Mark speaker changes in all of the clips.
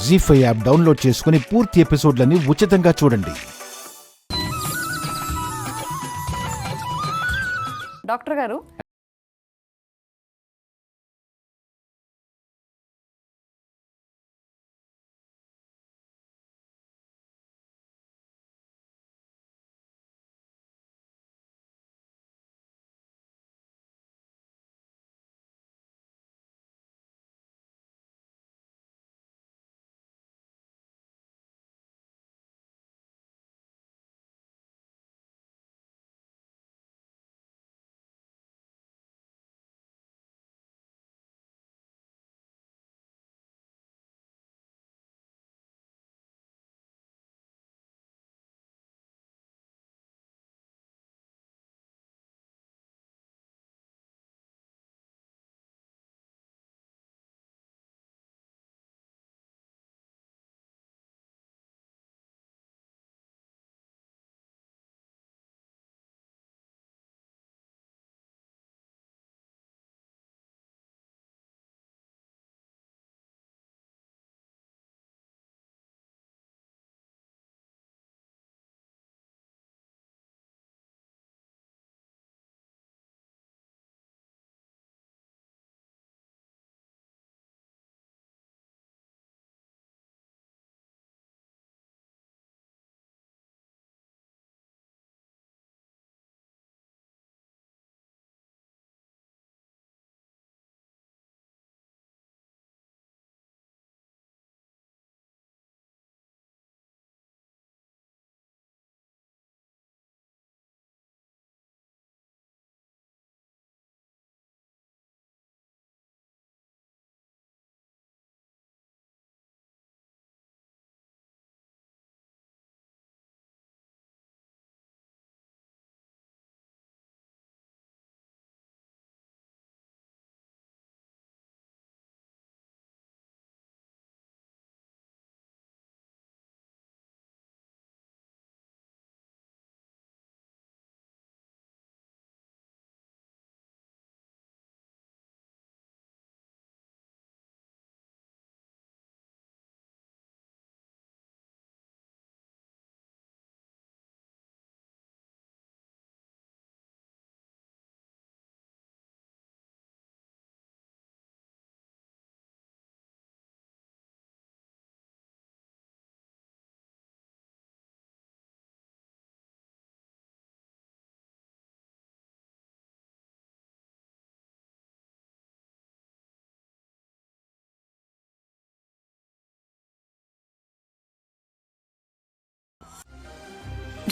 Speaker 1: జీ5 app download చేసుకుని పూర్తి ఎపిసోడ్లని ఉచితంగా చూడండి.
Speaker 2: డాక్టర్ గారు,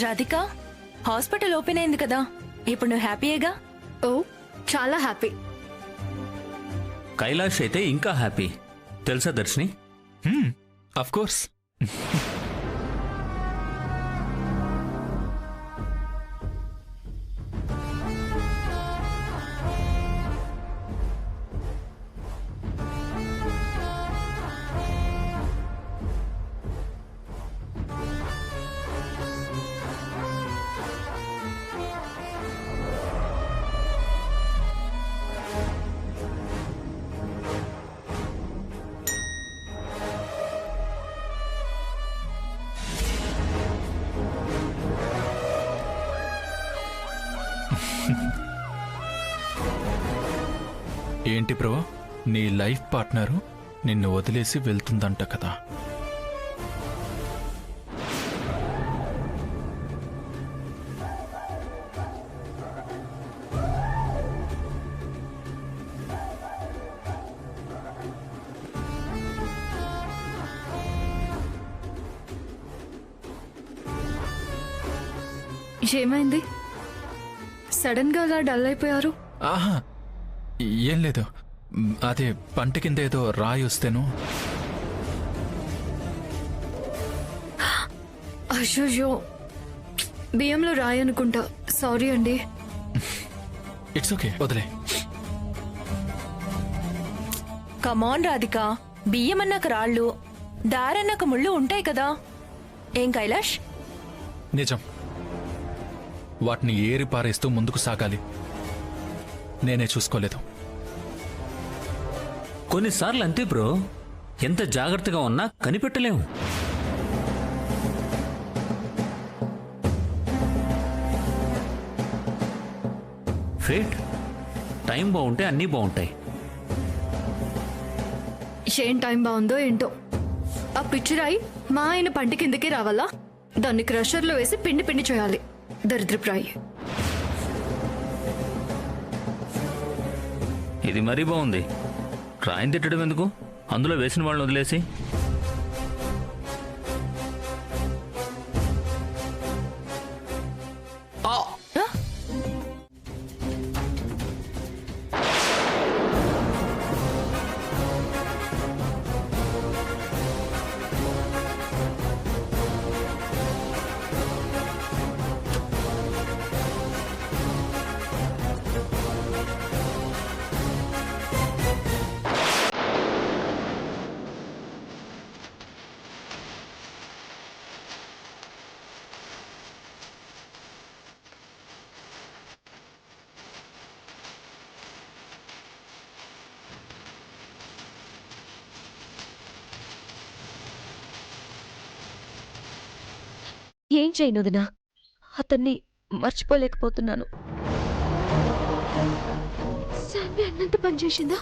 Speaker 3: రాధిక, హాస్పిటల్ ఓపెన్ అయింది కదా, ఇప్పుడు నువ్వు హ్యాపీయేగా?
Speaker 4: ఓ, చాలా హ్యాపీ.
Speaker 5: కైలాష్ అయితే ఇంకా హ్యాపీ తెలుసా దర్శిని?
Speaker 6: Of course. ఏంటి బ్రో, నీ లైఫ్ పార్ట్నరు నిన్ను వదిలేసి వెళ్తుందంట కదా?
Speaker 4: ఏమైంది? సడన్ గా అలా డల్ అయిపోయారు?
Speaker 6: ఆహా, ఏం లేదు. అదే పంట కింద ఏదో రాయి వస్తేను.
Speaker 4: అయ్యో, బియ్యంలో రాయి అనుకుంటా. సారీ అండి.
Speaker 6: ఇట్స్ ఓకే, వదిలే.
Speaker 3: కమాన్ రాధిక, బియ్యం అన్నాక రాళ్ళు, దారన్నాక ముళ్ళు ఉంటాయి కదా. ఏం కైలాష్?
Speaker 6: నిజం, వాటిని ఏరి పారేస్తూ ముందుకు సాగాలి. నేనే చూసుకోలేదు.
Speaker 5: కొన్నిసార్లు అంతే బ్రో, ఎంత జాగ్రత్తగా ఉన్నా కనిపెట్టలేము. ఫేట్ టైం బాగుంటే అన్నీ బాగుంటాయి.
Speaker 4: ఏం టైం బాగుందో ఏంటో. ఆ పిచ్చిరాయి మా ఆయన పంట కిందకి రావాలా? దాన్ని క్రషర్లో వేసి పిండి పిండి చేయాలి. దరిద్రప్రాయి.
Speaker 5: ఇది మరీ బాగుంది. రాయిని తిట్టడం ఎందుకు, అందులో వేసిన వాళ్ళని వదిలేసి.
Speaker 2: ఏం చేయను వదినా, అతన్ని మర్చిపోలేకపోతున్నాను. శాన్వి అన్నంత పనిచేసిందా?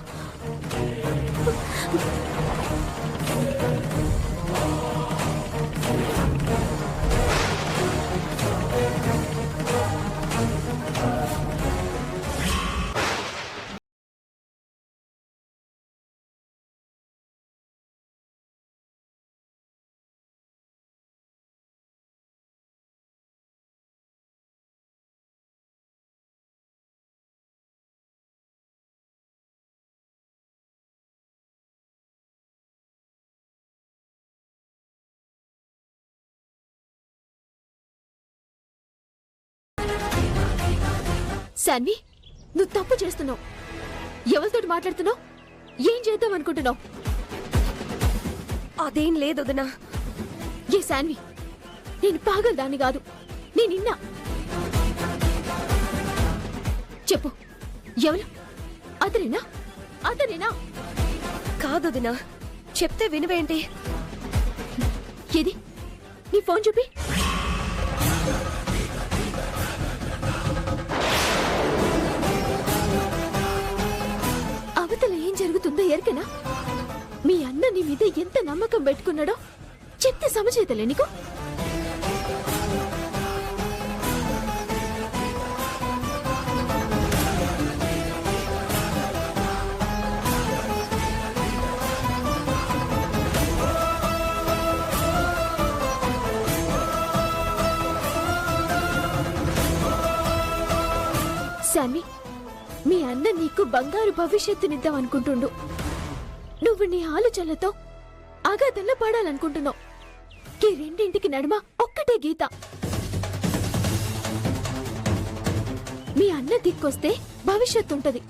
Speaker 2: శాన్వి, నువ్వు తప్పు చేస్తున్నావు. ఎవరితో మాట్లాడుతున్నావు? ఏం చేద్దాం అనుకుంటున్నావు? అదేం లేదు వదినా. ఏ శాన్వి, నేను పాగల్ దాన్ని కాదు. నేనిన్నా. చెప్పు, ఎవరు? అతనేనా? అతనేనా? కాదు వదినా, చెప్తే వినువేంటి? ఏది నీ ఫోన్ చూపి. అవతల ఏం జరుగుతుందో ఎరకనా? మీ అన్న నీ మీద ఎంత నమ్మకం పెట్టుకున్నాడో చెప్తే సమచేతలే నీకు? శాన్వి, మీ అన్న నీకు బంగారు భవిష్యత్తునిద్దాం అనుకుంటుండు. నువ్వు నీ ఆలోచనలతో అగాధంలో పడాలనుకుంటున్నావు. ఈ రెండింటికి నడుమ ఒక్కటే గీత. మీ అన్న దిక్కొస్తే భవిష్యత్తు ఉంటది,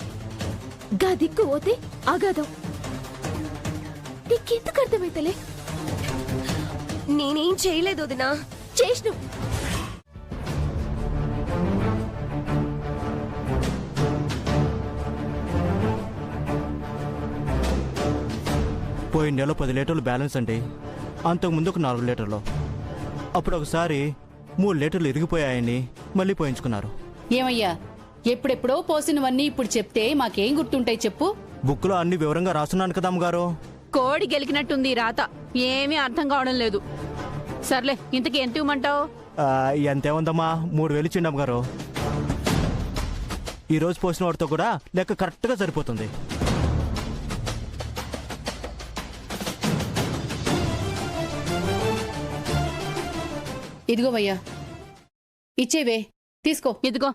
Speaker 2: గా దిక్కు పోతే అగాధం. నీకెందుకు అర్థమైతలే?
Speaker 7: నేనేం చేయలేదు వదినా.
Speaker 2: చేష్ణు.
Speaker 8: పోయిన నెల 10 లీటర్లు బ్యాలెన్స్ అండి. అంతకుముందు ఒక 4 లీటర్లు. అప్పుడు ఒకసారి 3 లీటర్లు ఇరిగిపోయాయని మళ్ళీ పోయించుకున్నారు.
Speaker 9: ఏమయ్యా, ఎప్పుడెప్పుడో పోసినవన్నీ ఇప్పుడు చెప్తే మాకేం గుర్తుంటాయి చెప్పు?
Speaker 8: బుక్లో అన్ని వివరంగా రాస్తున్నాను కదా అమ్మగారు.
Speaker 7: కోడి గెలికినట్టుంది ఈ రాత. ఏమీ అర్థం కావడం లేదు. సర్లే, ఇంతకీ ఎంత ఇవ్వమంటావు?
Speaker 8: ఎంతేముందమ్మా, 3000 ఇచ్చిండి అమ్మగారు. ఈరోజు పోసిన వాడితో కూడా లెక్క కరెక్ట్గా సరిపోతుంది.
Speaker 9: ఇదిగోవయ్యా, ఇచ్చేవే, తీసుకో.
Speaker 7: ఇదిగో.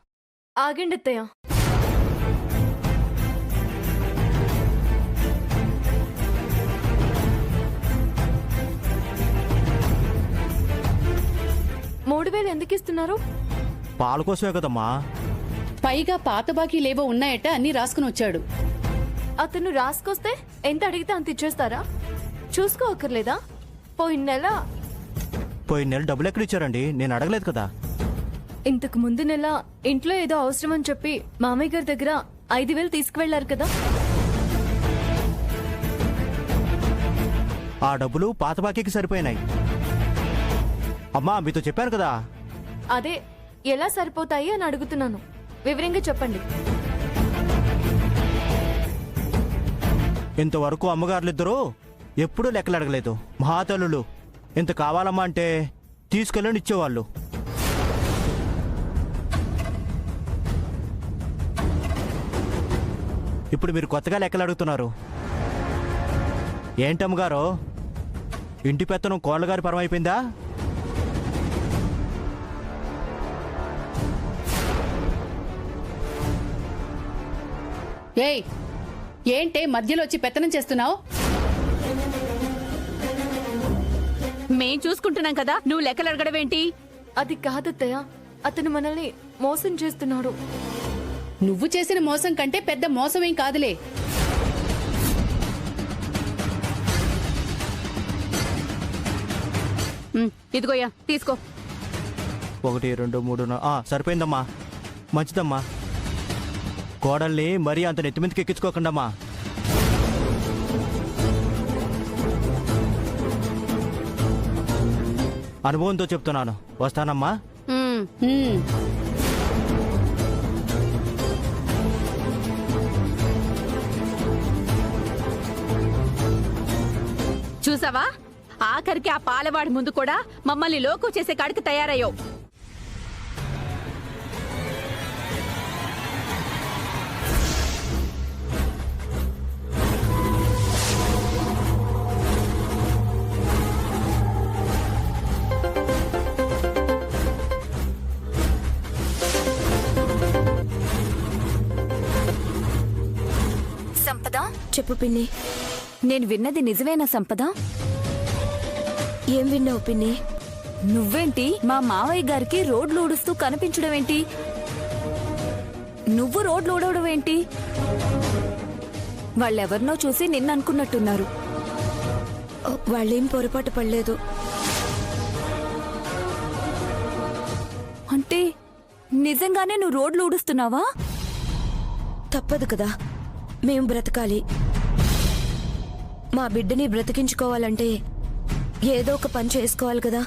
Speaker 4: ఆగండి అత్తయ్య. $3000 ఎందుకు ఇస్తున్నారు?
Speaker 8: పాల కోసమే కదమ్మా.
Speaker 9: పైగా పాత బాకీలేవో ఉన్నాయట, అన్నీ రాసుకుని వచ్చాడు.
Speaker 4: అతను రాసుకొస్తే ఎంత అడిగితే అంత ఇచ్చేస్తారా? చూసుకోకర్లేదా?
Speaker 8: పోయిన నెల డబ్బులు ఎక్కడ ఇచ్చారండి? నేను అడగలేదు కదా.
Speaker 4: ఇంతకు ముందు నెల ఇంట్లో ఏదో అవసరం అని చెప్పి మామయ్య గారి దగ్గర 5000 తీసుకువెళ్లారు కదా.
Speaker 8: ఆ డబ్బులు పాత బాకీకి సరిపోయినాయి. అమ్మా మీతో చెప్పాను కదా.
Speaker 4: అదే ఎలా సరిపోతాయి అని అడుగుతున్నాను, వివరంగా చెప్పండి.
Speaker 8: ఇంతవరకు అమ్మగారులిద్దరూ ఎప్పుడూ లెక్కలు అడగలేదు. మహాతల్లులు ఇంత కావాలమ్మా అంటే తీసుకెళ్ళని ఇచ్చేవాళ్ళు. ఇప్పుడు మీరు కొత్తగా లెక్కలు అడుగుతున్నారు ఏంటమ్మగారు? ఇంటి పెత్తనం కోళ్ళగారి పరం అయిపోయిందా?
Speaker 9: ఏయ్ ఏంటే మధ్యలో వచ్చి పెత్తనం చేస్తున్నావు?
Speaker 7: మేం చూసుకుంటున్నాం కదా, నువ్వు లెక్కలు అడగడమేంటి?
Speaker 4: అది కాదత్తయ్య, అతను మనల్ని మోసం చేస్తున్నాడు.
Speaker 9: నువ్వు చేసిన మోసం కంటే పెద్ద మోసమేం కాదులే.
Speaker 7: ఇదిగోయ్యా తీసుకో.
Speaker 8: 1 2 3 సరిపోయిందమ్మా. మంచిదమ్మా. కోడల్ని మరీ అంత నెత్తిమిందికి ఎక్కించుకోకండమ్మా. అనుభవంతో చెప్తున్నాను. వస్తానమ్మా.
Speaker 7: చూసావా, ఆఖరికి ఆ పాలవాడి ముందు కూడా మమ్మల్ని లోకు చేసే కాడికి తయారయ్యావు.
Speaker 3: సంపద,
Speaker 2: చెప్పు పిన్ని.
Speaker 3: నేను విన్నది నిజమేనా సంపద?
Speaker 2: ఏం విన్నావు పిన్ని?
Speaker 3: నువ్వేంటి మా మావయ్య గారికి రోడ్లు ఊడుస్తూ కనిపించడం ఏంటి? నువ్వు రోడ్లు ఊడవడం ఏంటి? వాళ్ళెవరినో చూసి నిన్ననుకున్నట్టున్నారు.
Speaker 2: వాళ్ళేం పొరపాటు పడలేదు.
Speaker 3: అంటే నిజంగానే నువ్వు రోడ్లు ఊడుస్తున్నావా?
Speaker 2: తప్పదు కదా, మేం బ్రతకాలి. మా బిడ్డని బ్రతికించుకోవాలంటే ఏదో ఒక పని చేసుకోవాలి కదా.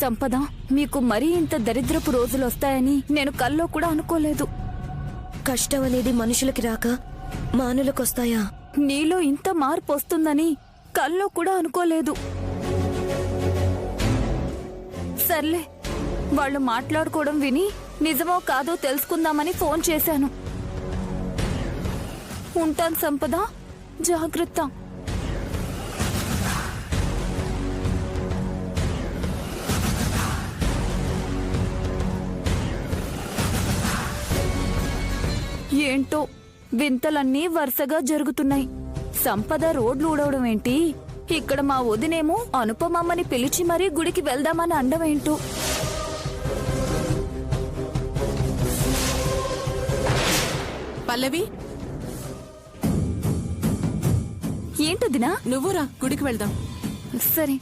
Speaker 3: సంపద, మీకు మరీ ఇంత దరిద్రపు రోజులు వస్తాయని నేను కల్లో కూడా అనుకోలేదు.
Speaker 2: కష్టం అనేది మనుషులకి రాక మానులకొస్తాయా?
Speaker 3: నీలో ఇంత మార్పు వస్తుందని కల్లో కూడా అనుకోలేదు. సర్లే, వాళ్ళు మాట్లాడుకోవడం విని నిజమో కాదో తెలుసుకుందామని ఫోన్ చేశాను. ఉంటాను సంపద, జాగ్రత్త. ఏంటో వింతలన్నీ వరుసగా జరుగుతున్నాయి. సంపద రోడ్లు ఊడవడం ఏంటి, ఇక్కడ మా వదినేమో అనుపమమ్మని పిలిచి మరీ గుడికి వెళ్దామని అండమేంటో.
Speaker 10: పల్లవి,
Speaker 3: ఏంటదినా?
Speaker 10: నువ్వురా గుడికి వెళ్దాం.
Speaker 3: సరే.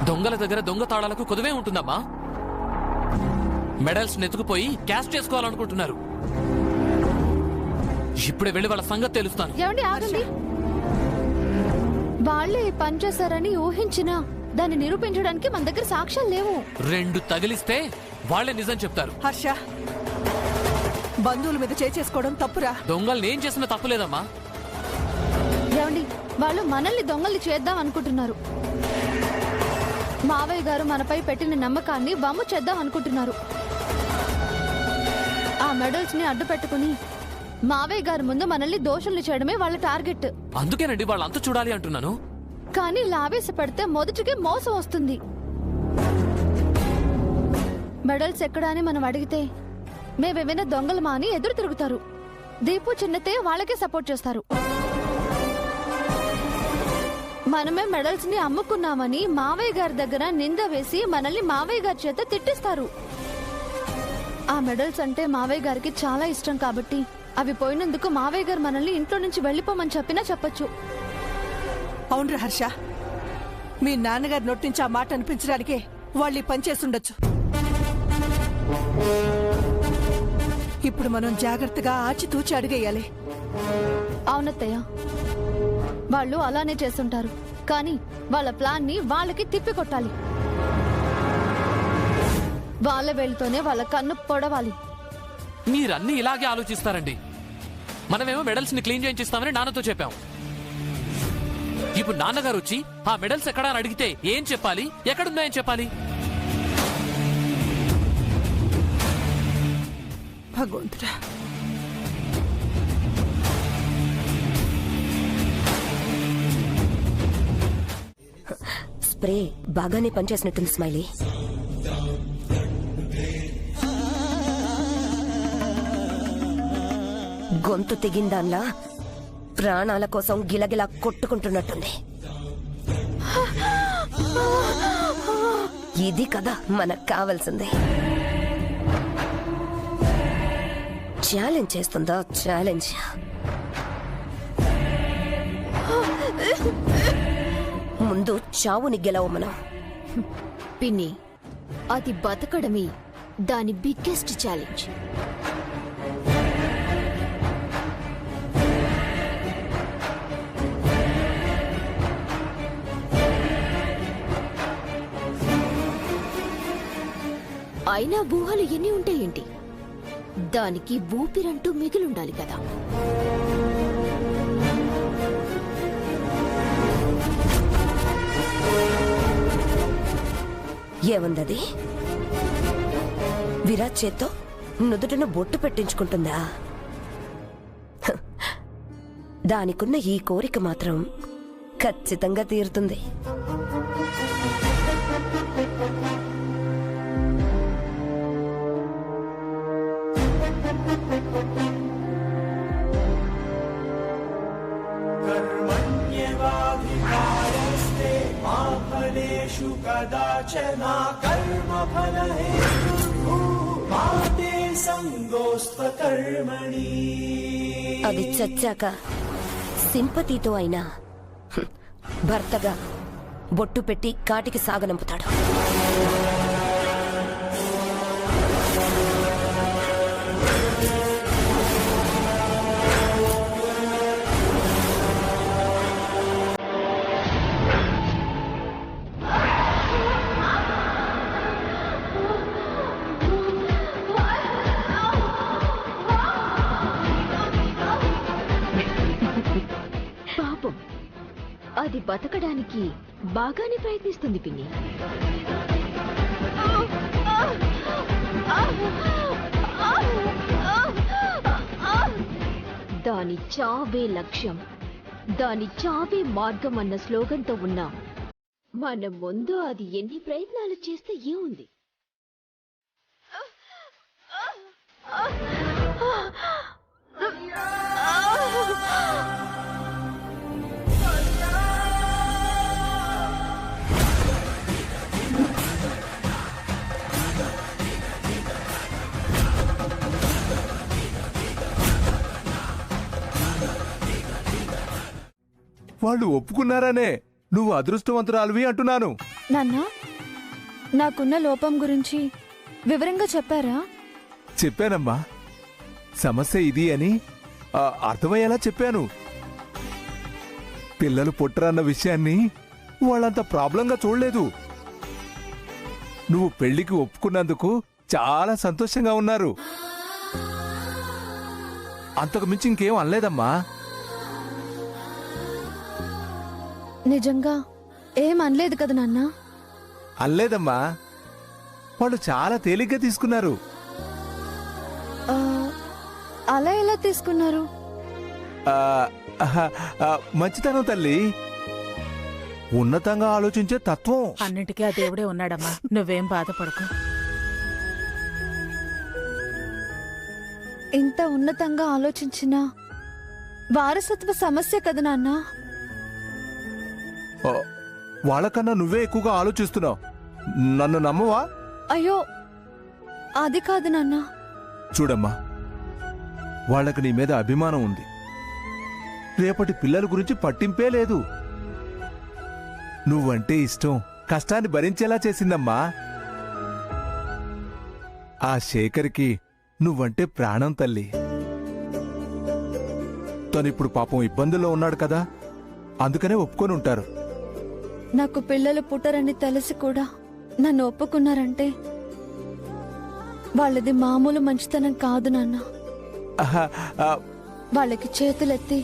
Speaker 11: దొంగల దగ్గర దొంగ తాళాలకు కొదువే ఉంటుందమ్మా. మెడల్స్ నెత్తుకుపోయి క్యాష్ చేసుకోవాలనుకుంటున్నారు. ఇప్పుడే వెళ్ళి వాళ్ళ సంగతి తెలుస్తాను.
Speaker 4: ఏమండి, ఆగండి. వాళ్ళే పని చేశారని ఊహించినా దాన్ని నిరూపించడానికి మన దగ్గర సాక్ష్యాలు లేవు.
Speaker 11: 2 తగిలిస్తే వాళ్ళే నిజం చెప్తారు.
Speaker 10: హర్ష, బంధువుల మీద చేసుకోవడం తప్పురా.
Speaker 11: దొంగల్ని ఏం చేసినా తప్పులేదమ్మా.
Speaker 3: ఏమండి, వాళ్ళు మనల్ని దొంగల్ని చేద్దాం అనుకుంటున్నారు. మావయ్య గారు మనపై పెట్టిన నమ్మకాన్ని వమ్ము చేద్దాం అనుకుంటున్నారు. ఆ మెడల్స్ ని అడ్డు పెట్టుకుని మావయ్య గారి ముందు మనల్ని దోషుల్ని చేయడమే వాళ్ళ టార్గెట్.
Speaker 11: అందుకేనండి వాళ్ళంతా చూడాలి అంటున్నాను.
Speaker 3: కానీ లావేసి పెడితే మొదటికి మోసం వస్తుంది. మెడల్స్ ఎక్కడా అని మనం అడిగితే మేమేమైనా దొంగలమా అని ఎదురు తిరుగుతారు. దీపు చిన్నతే వాళ్ళకే సపోర్ట్ చేస్తారు. మనమే మెడల్స్ ని అమ్ముకున్నామని మావయ్య గారి దగ్గర నింద వేసి మనల్ని మావయ్య గారి చేత తిట్టిస్తారు. ఆ మెడల్స్ అంటే మావయ్య గారికి చాలా ఇష్టం కాబట్టి అవి పోయినందుకు మావయ్య గారు మనల్ని ఇంట్లో నుంచి వెళ్లిపోమని చెప్పినా చెప్పొచ్చు.
Speaker 10: అవునరా హర్ష, మీ నాన్నగారి నోటి నుంచి ఆ మాట అనిపించడానికే వాళ్ళు ఈ పని చేసుండొచ్చు. ఇప్పుడు మనం జాగ్రత్తగా ఆచితూచి అడిగేయాలి.
Speaker 3: అవునత్తయ్య, వాళ్ళు అలానే చేస్తుంటారు. కానీ వాళ్ళ ప్లాన్ ని వాళ్ళకి తిప్పికొట్టాలి. వాళ్ళ వేలుతోనే వాళ్ళ కన్ను పొడవాలి.
Speaker 11: మీరన్నీ ఇలాగే ఆలోచిస్తారండి. మనమేమో మెడల్స్ ని క్లీన్ చేయించిస్తామని నాన్నతో చెప్పాం. ఇప్పుడు నాన్నగారు వచ్చి ఆ మెడల్స్ ఎక్కడా అని అడిగితే ఏం చెప్పాలి? ఎక్కడున్నాయని చెప్పాలి?
Speaker 10: భగవంతుడా,
Speaker 12: స్ప్రే బాగానే పనిచేసినట్టుంది స్మైలీ. గొంతు తెగిందాన్లా ప్రాణాల కోసం గిలగిలా కొట్టుకుంటున్నట్టుంది. ఇది కదా మనకు కావాల్సింది. ఛాలెంజ్ చేస్తుందా? ఛాలెంజ్. ముందు చావుని గెలవు మనం.
Speaker 2: పిన్ని, అది బతకడమే దాని బిగ్గెస్ట్ ఛాలెంజ్. అయినా ఊహలు ఎన్ని ఉంటాయేంటి? దానికి ఊపిరంటూ మిగిలుండాలి కదా.
Speaker 12: ఏముందది? విరాట్ చేత్తో నుదుటను బొట్టు పెట్టించుకుంటుందా? దానికున్న ఈ కోరిక మాత్రం ఖచ్చితంగా తీరుతుంది. అది చచ్చాక సింపతితో అయినా భర్తగా బొట్టు పెట్టి కాటికి సాగనంపుతాడు.
Speaker 2: పాపం, అది బతకడానికి బాగానే ప్రయత్నిస్తుంది పిన్ని. దాని చావే లక్ష్యం, దాని చావే మార్గం అన్న స్లోగన్తో ఉన్నా మన ముందు అది ఎన్ని ప్రయత్నాలు చేస్తే ఏముంది?
Speaker 1: వాళ్ళు ఒప్పుకున్నారనే నువ్వు అదృష్టవంతురాలువి అంటున్నాను.
Speaker 3: నాన్న, నాకున్న లోపం గురించి వివరంగా చెప్పారా?
Speaker 1: చెప్పానమ్మా, సమస్య ఇది అని అర్థమయ్యేలా చెప్పాను. పిల్లలు పుట్టరన్న విషయాన్ని వాళ్ళంత ప్రాబ్లంగా చూడలేదు. నువ్వు పెళ్లికి ఒప్పుకున్నందుకు చాలా సంతోషంగా ఉన్నారు.
Speaker 13: అంతకు మించి ఇంకేం అనలేదమ్మా.
Speaker 3: నిజంగా ఏం అనలేదు కదా నాన్న?
Speaker 13: అనలేదమ్మా, వాళ్ళు చాలా తేలిగ్గా తీసుకున్నారు.
Speaker 3: ఆ, అలా ఎలా తీసుకున్నారు?
Speaker 13: మంచితనం తల్లి, ఉన్నతంగా ఆలోచించే తత్వం.
Speaker 10: అన్నిటికీ ఆ దేవుడే ఉన్నాడమ్మా, నువ్వేం బాధపడకు.
Speaker 3: ఇంత ఉన్నతంగా ఆలోచించిన వారసత్వ సమస్య కదా నాన్న?
Speaker 13: వాళ్ళకన్నా నువ్వే ఎక్కువగా ఆలోచిస్తున్నావు. నన్ను నమ్మవా?
Speaker 3: అయ్యో అది కాదు నాన్న.
Speaker 13: చూడమ్మా, వాళ్ళకి నీ మీద అభిమానం ఉంది. రేపటి పిల్లల గురించి పట్టింపే లేదు. నువ్వంటే ఇష్టం కష్టాన్ని భరించేలా చేసిందమ్మా. ఆ శేఖర్కి నువ్వంటే ప్రాణం తల్లి. తనిప్పుడు పాపం ఇబ్బందుల్లో ఉన్నాడు కదా, అందుకనే ఒప్పుకొని ఉంటారు.
Speaker 3: నాకు పిల్లలు పుట్టరని తెలిసి కూడా నన్ను ఒప్పుకున్నారంటే వాళ్ళది మామూలు మంచితనం కాదు నాన్న. వాళ్ళకి చేతులెత్తి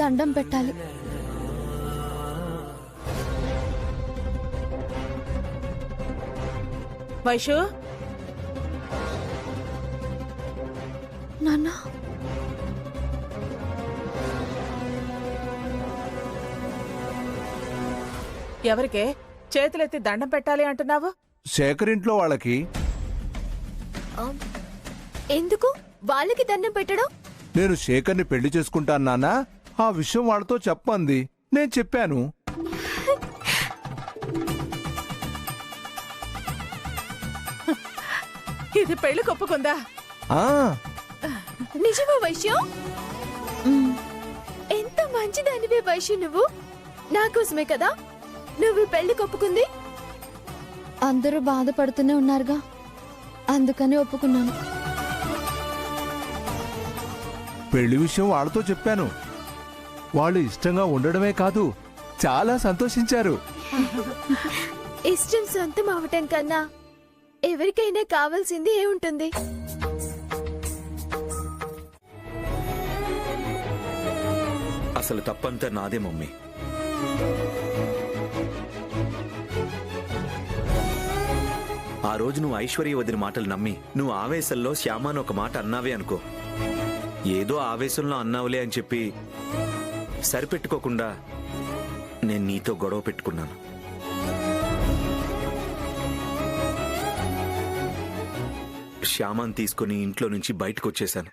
Speaker 3: దండం పెట్టాలి.
Speaker 10: వైషు,
Speaker 3: నాన్న
Speaker 10: ఎవరికే చేతులెత్తి దండం పెట్టాలి అంటున్నావు?
Speaker 13: శేఖర్ ఇంట్లో వాళ్ళకి.
Speaker 3: ఎందుకు వాళ్ళకి దండం పెట్టడం?
Speaker 13: నేను శేఖర్ని పెళ్లి చేసుకుంటాను నాన్నా, ఆ విషయం వాళ్ళతో చెప్పంది. నేను చెప్పాను.
Speaker 10: ఇది పెళ్లి కొప్పుకుందా?
Speaker 3: నిజమా వైశ్య? ఎంత మంచిదానివే వైశ్య నువ్వు. నాకోసమే కదా నువ్వు పెళ్లి కొప్పుకుంది. అందరూ బాధపడుతూనే ఉన్నారుగా, అందుకని ఒప్పుకున్నాను.
Speaker 13: పెళ్లి విషయం వాళ్ళతో చెప్పాను. వాళ్ళు ఇష్టంగా ఉండడమే కాదు, చాలా సంతోషించారు.
Speaker 3: ఇష్టం సొంతం అవటం కన్నా ఎవరికైనా కావాల్సింది ఏముంటుంది?
Speaker 14: అసలు తప్పంతా నాదే మమ్మీ. ఆ రోజు నువ్వు ఐశ్వర్య వదిన మాటలు నమ్మి నువ్వు ఆవేశంలో శ్యామాను ఒక మాట అన్నావే అనుకో. ఏదో ఆవేశంలో అన్నావులే అని చెప్పి సరిపెట్టుకోకుండా నేను నీతో గొడవ పెట్టుకున్నాను. శ్యామాన్ తీసుకుని ఇంట్లో నుంచి బయటకు వచ్చేశాను.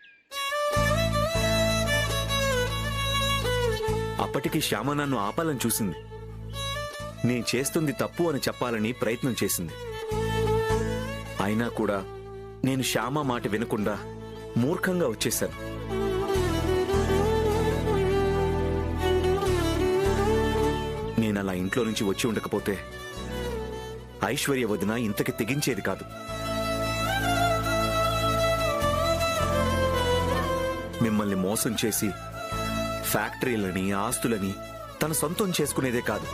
Speaker 14: అప్పటికి శ్యామ నన్ను ఆపాలని చూసింది. నేను చేస్తుంది తప్పు అని చెప్పాలని ప్రయత్నం చేసింది. అయినా కూడా నేను శ్యామ మాట వినకుండా మూర్ఖంగా వచ్చేశాను. నేనలా ఇంట్లో నుంచి వచ్చి ఉండకపోతే ఐశ్వర్య వదిన ఇంతకి తెగించేది కాదు. మిమ్మల్ని మోసం చేసి ఫ్యాక్టరీలని ఆస్తులని తన సొంతం చేసుకునేదే కాదు,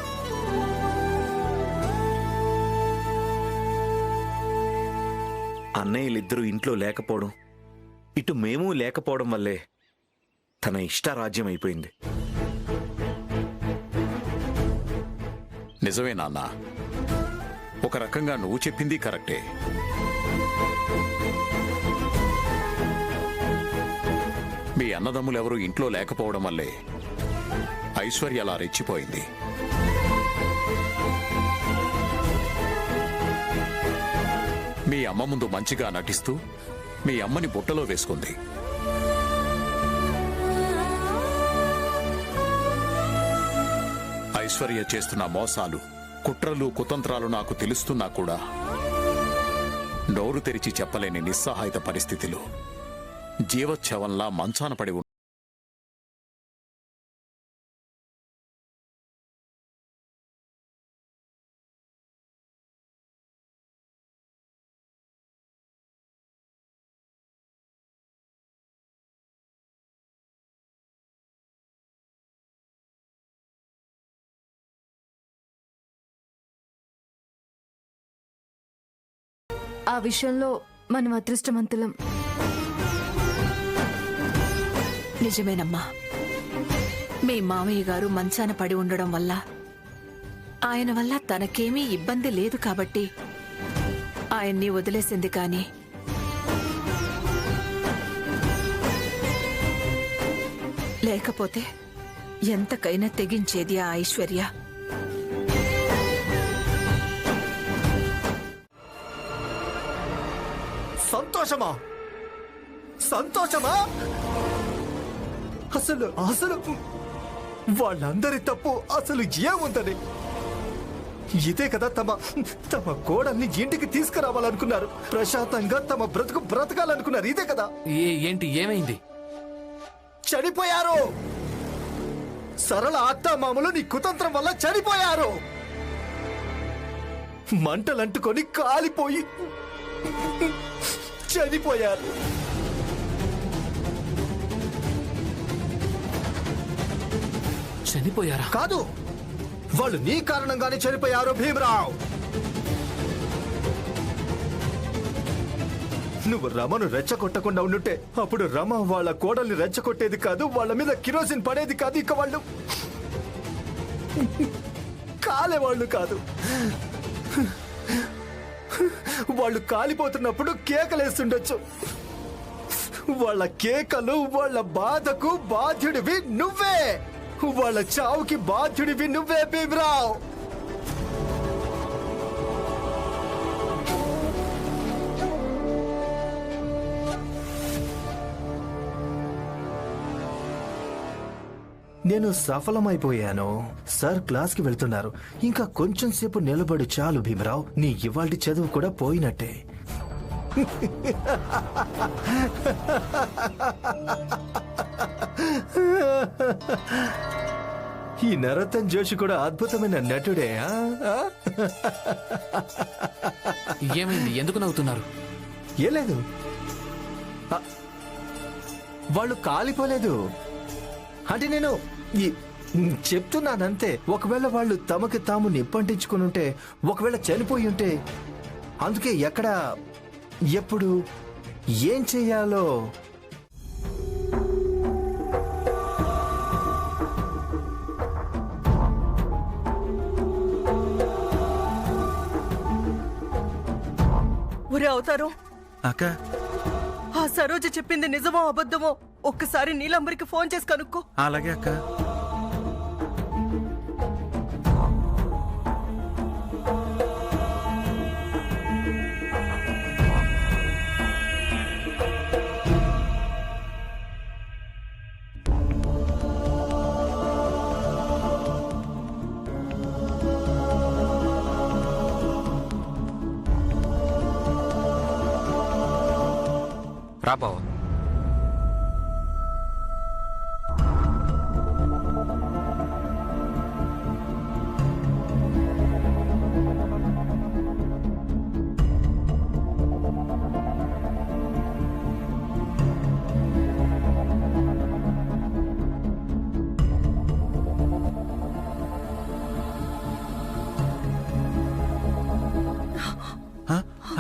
Speaker 14: అన్నయ్యలిద్దరూ ఇంట్లో లేకపోవడం, ఇటు మేము లేకపోవడం వల్లే తన ఇష్టారాజ్యం అయిపోయింది.
Speaker 15: నిజమే నాన్న, ఒక రకంగా నువ్వు చెప్పింది కరెక్టే. మీ అన్నదమ్ములెవరూ ఇంట్లో లేకపోవడం వల్లే ఐశ్వర్య అలా రెచ్చిపోయింది. మీ అమ్మ ముందు మంచిగా నటిస్తూ మీ అమ్మని బుట్టలో వేసుకుంది. ఐశ్వర్య చేస్తున్న మోసాలు, కుట్రలు, కుతంత్రాలు నాకు తెలుస్తున్నా కూడా నోరు తెరిచి చెప్పలేని నిస్సహాయత పరిస్థితిలో జీవచ్ఛవంలా మంచాన పడి ఉంది.
Speaker 4: ఆ విషయంలో మనం అదృష్టవంతులం.
Speaker 10: నిజమేనమ్మా. మీ మామయ్య గారు మంచాన పడి ఉండడం వల్ల, ఆయన వల్ల తనకేమీ ఇబ్బంది లేదు కాబట్టి ఆయన్ని వదిలేసింది. కానీ లేకపోతే ఎంతకైనా తెగించేది ఆ ఐశ్వర్య.
Speaker 8: సంతోషమా? సంతోషమా? అసలు అసలు వాళ్ళందరి తప్పు అసలు ఏముందని? ఇదే కదా తమ కోడల్ని ఇంటికి తీసుకురావాలనుకున్నారు. ప్రశాంతంగా తమ బ్రతకాలనుకున్నారు. ఇదే కదా.
Speaker 11: ఏంటి, ఏమైంది?
Speaker 8: చనిపోయారు. సరళ అత్తామామలు నీ కుతంత్రం వల్ల చనిపోయారు. మంటలంటుకొని కాలిపోయి చనిపోయారు.
Speaker 11: చనిపోయారా?
Speaker 8: కాదు, వాళ్ళు నీ కారణంగానే చనిపోయారు భీమరావు. నువ్వు రమను రెచ్చగొట్టకుండా ఉండుంటే అప్పుడు రమ వాళ్ళ కోడల్ని రెచ్చగొట్టేది కాదు, వాళ్ళ మీద కిరోసిన్ పడేది కాదు, ఇక వాళ్ళు కాలేవాళ్ళు కాదు. వాళ్ళు కాలిపోతున్నప్పుడు కేకలేస్తుండొచ్చు. వాళ్ళ కేకలు, వాళ్ళ బాధకు బాధ్యుడివి నువ్వే. వాళ్ళ చావుకి బాధ్యుడివి నువ్వే భీమరావు. నేను సఫలమైపోయాను. సార్ క్లాస్కి వెళ్తున్నారు. ఇంకా కొంచెం సేపు నిలబడి చాలు భీమరావు, నీ ఇవాల్టి చదువు కూడా పోయినట్టే. ఈ నరోత్తమ్ జోషి కూడా అద్భుతమైన నటుడే.
Speaker 11: ఏమైంది? ఎందుకు నవ్వుతున్నారు?
Speaker 8: ఏం లేదు, వాళ్ళు కాలిపోలేదు. అంటే నేను చెప్తున్నానంతే. ఒకవేళ వాళ్ళు తమకి తాము నిప్పంటించుకుని ఉంటే, ఒకవేళ చనిపోయి ఉంటే, అందుకే ఎక్కడ ఎప్పుడు ఏం చెయ్యాలో
Speaker 10: ఒరే అవుతారు.
Speaker 13: అక్క,
Speaker 10: ఆ సరోజ చెప్పింది నిజమో అబద్ధమో ఒక్కసారి నీలంబరికి ఫోన్ చేసి కనుక్కో.
Speaker 13: అలాగే అక్క.
Speaker 11: రాబావా.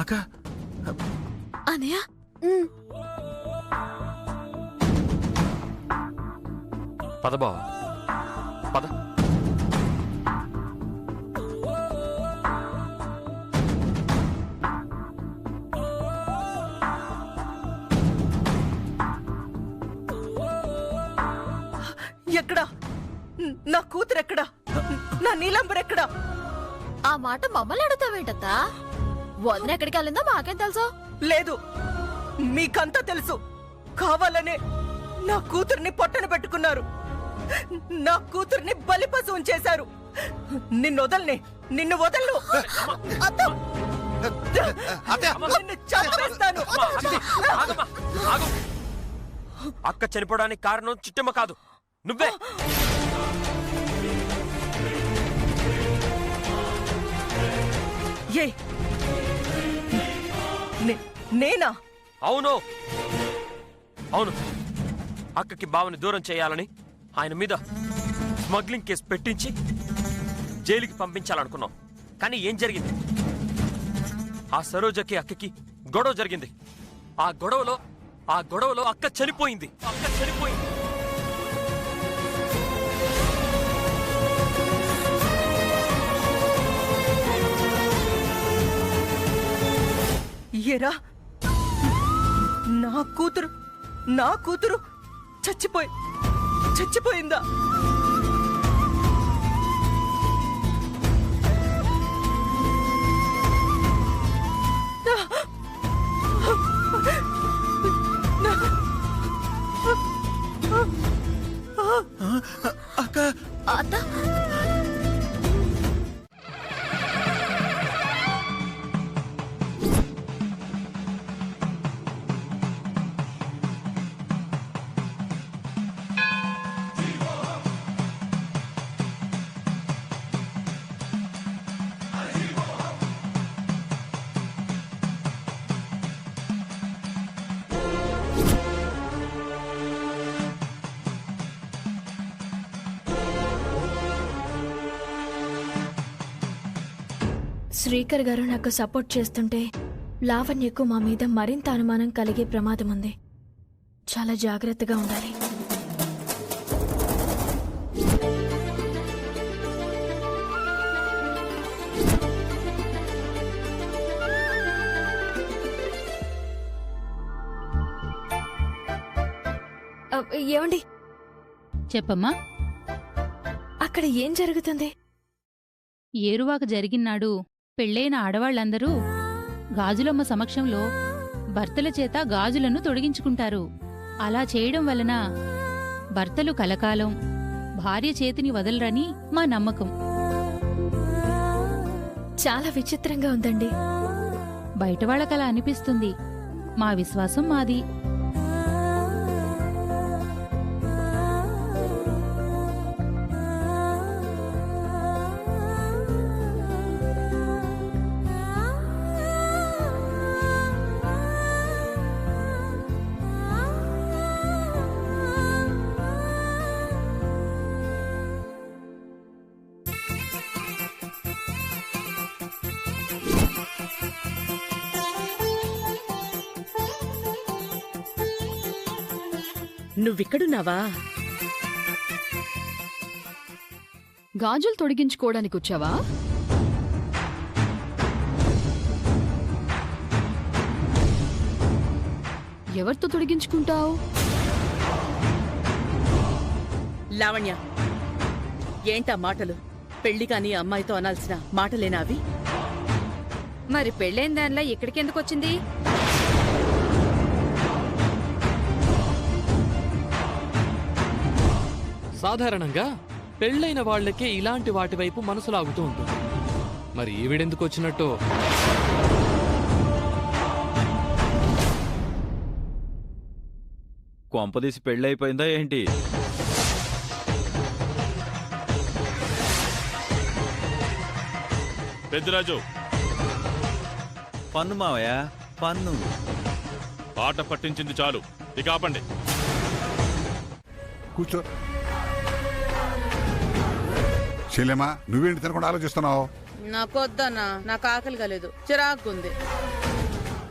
Speaker 13: అక్క,
Speaker 3: అనయ్య,
Speaker 11: పద బావా, పద.
Speaker 10: ఎక్కడా నా కూతురు? ఎక్కడా నా నీలంబర్? ఎక్కడా?
Speaker 3: ఆ మాట మమ్మల్ని అడుగుతావేంటత్తా? వదిన ఎక్కడికి వెళ్ళిందో మాకేం తెలుసు?
Speaker 10: లేదు, మీకంతా తెలుసు. కావాలనే నా కూతుర్ని పొట్టన పెట్టుకున్నారు. నా కూతుర్ని బలిపశువుని చేశారు. నిన్ను వదలను. నిన్ను చంపేస్తాను.
Speaker 16: అక్క చనిపోవడానికి కారణం చిట్టమ్మ కాదు, నువ్వే.
Speaker 10: నేనా?
Speaker 16: అవును, అక్కకి బావని దూరం చేయాలని ఆయన మీద స్మగ్లింగ్ కేసు పెట్టించి జైలుకి పంపించాలనుకున్నాం. కానీ ఏం జరిగింది? ఆ సరోజకి అక్కకి గొడవ జరిగింది. ఆ గొడవలో అక్క చనిపోయింది.
Speaker 17: ఏరా, నా కూతురు చచ్చిపోయిందా?
Speaker 13: అక్క
Speaker 3: అత్త శ్రీకర్ గారు నాకు సపోర్ట్ చేస్తుంటే లావణ్యకు మా మీద మరింత అనుమానం కలిగే ప్రమాదం ఉంది. చాలా జాగ్రత్తగా ఉండాలి. ఏమండి
Speaker 9: చెప్పమ్మా.
Speaker 3: అక్కడ ఏం జరుగుతుంది?
Speaker 9: ఏరువాక జరిగినాడు పెళ్ళైన ఆడవాళ్లందరూ గాజులమ్మ సమక్షంలో భర్తల చేత గాజులను తొడిగించుకుంటారు. అలా చేయడం వలన భర్తలు కలకాలం భార్య చేతిని వదలరని మా నమ్మకం.
Speaker 3: చాలా విచిత్రంగా ఉందండి.
Speaker 9: బయటవాళ్లకలా అనిపిస్తుంది. మా విశ్వాసం మాది.
Speaker 17: నువ్విక్కడున్నావా?
Speaker 7: గాజులు తొడిగించుకోవడానికి వచ్చావా? ఎవరితో తొడిగించుకుంటావు?
Speaker 17: లావణ్య, ఏంటా మాటలు? పెళ్లి కాని అమ్మాయితో అనాల్సిన మాటలేనా అవి?
Speaker 7: మరి పెళ్ళైన దానిలా ఇక్కడికెందుకు వచ్చింది?
Speaker 11: సాధారణంగా పెళ్ళైన వాళ్లకే ఇలాంటి వాటి వైపు మనసు లాగుతూ ఉంటుంది. మరి ఈవిడెందుకు వచ్చినట్టు?
Speaker 18: కొంపదీసి పెళ్ళైపోయిందా ఏంటి?
Speaker 19: పెద్దిరాజు,
Speaker 18: పన్ను మావయ్య, పన్ను.
Speaker 19: పాట పట్టించింది చాలు, ఇక ఆపండి.
Speaker 20: కూర్చో. శైలమా, నువ్వేంటి తినకుండా ఆలోచిస్తున్నావు?
Speaker 17: నాకొద్దన్నా, నాకు ఆకలి కాలేదు, చిరాకుంది.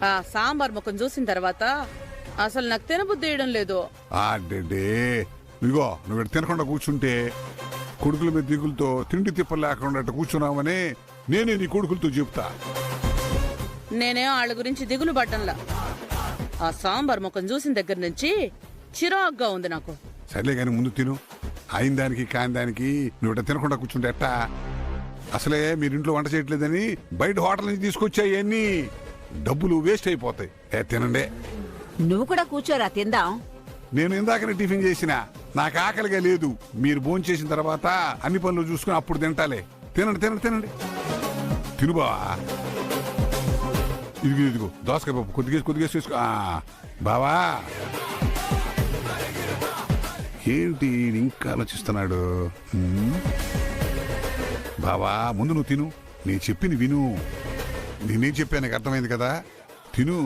Speaker 17: ఆ సాంబార్ ముఖం చూసిన తర్వాత అసలు నాకు తినబుద్ధి వేయడం లేదు.
Speaker 20: అడ్డే, ఇదిగో నువ్వు తినకుండా కూర్చుంటే కొడుకుల మీద దిగులతో తిండి తిప్పలు లేకుండా కూర్చున్నావని నేనే నీ కొడుకులతో చెప్తా.
Speaker 17: నేనేం వాళ్ళ గురించి దిగులు పడ్డంలా. ఆ సాంబార్ ముఖం చూసిన దగ్గర నుంచి చిరాగ్గా ఉంది నాకు.
Speaker 20: సర్లే కానీ ముందు తిను. అయిన దానికి కాని దానికి నువ్వు తినకుండా కూర్చుంటే ఎట్టా? అసలే మీరింట్లో వంట చేయట్లేదని బయట హోటల్ నుంచి తీసుకొచ్చాయి అన్ని డబ్బులు వేస్ట్ అయిపోతాయి. తినండి.
Speaker 21: నువ్వు కూడా కూర్చోరా, తిందాం.
Speaker 20: నేను ఇందాకనే టిఫిన్ చేసిన, నాకు ఆకలిగా లేదు. మీరు భోజనం చేసిన తర్వాత అన్ని పనులు చూసుకుని అప్పుడు తింటాలే. తినండి తినండి తినండి. తిను బావా. ఇదిగో దోసకాయ పప్పు కొద్దిగా వేసుకో. బావా ఏంటి ఇంకా ఆలోచిస్తున్నాడు? బావా ముందు నువ్వు తిను, నేను చెప్పింది విను. నేనేం చెప్పాను నీకు అర్థమైంది కదా? తిను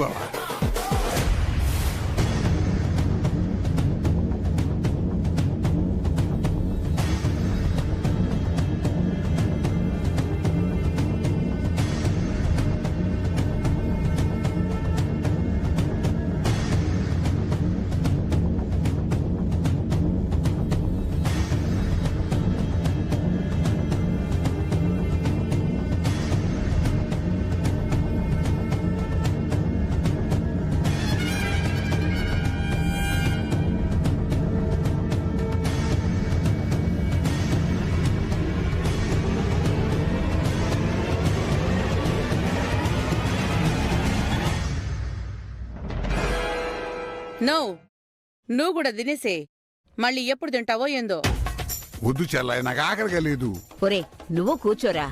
Speaker 20: బావా.
Speaker 17: నో, నువ్వు కూడా తినేసే. మళ్ళీ ఎప్పుడు తింటావో ఏందో.
Speaker 20: వద్దు చెల్లాయి, నాకు ఆకలిగా లేదు.
Speaker 21: ఒరే నువ్వు కూర్చోరా,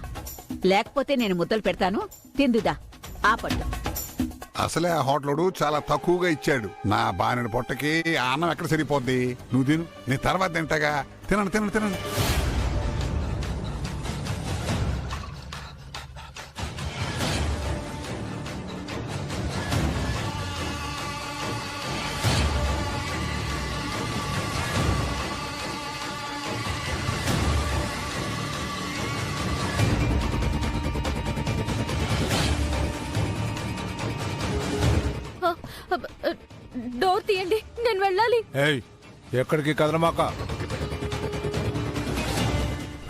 Speaker 21: లేకపోతే నేను ముద్దలు పెడతాను. తిందుదా ఆ పట్టు.
Speaker 20: అసలే ఆ హోటలుడు చాలా తక్కువగా ఇచ్చాడు. నా బాణిన పొట్టకి ఆ అన్నం ఎక్కడ సరిపోద్ది? నువ్వు తిను, నీ తర్వాత తింటాగా. తినండి తినండి తినండి.
Speaker 3: డోర్ తీయండి, నేను వెళ్ళాలి.
Speaker 13: ఏయ్, ఎక్కడికి కదలమాక.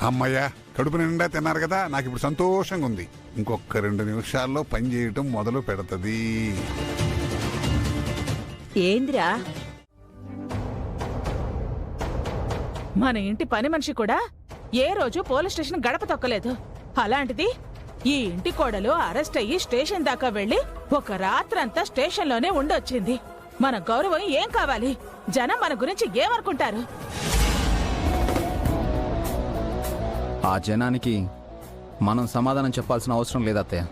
Speaker 20: అమ్మయ్యా, కడుపు నిండా తిన్నారు కదా, నాకు ఇప్పుడు సంతోషంగా ఉంది. ఇంకొక 2 నిమిషాల్లో పని చేయటం మొదలు పెడతది.
Speaker 21: ఏంద్రా
Speaker 6: మన ఇంటి పని మనిషి కూడా ఏ రోజు పోలీస్ స్టేషన్ గడప తొక్కలేదు. అలాంటిది ఈ ఇంటి కోడలు అరెస్ట్ అయ్యి స్టేషన్ దాకా వెళ్లి ఒక రాత్రంతా స్టేషన్లోనే ఉండొచ్చింది. మన గౌరవం ఏం కావాలి? జనం మన గురించి ఏమనుకుంటారు?
Speaker 22: ఆ జనానికి మనం సమాధానం చెప్పాల్సిన అవసరం లేదత్తయ్య.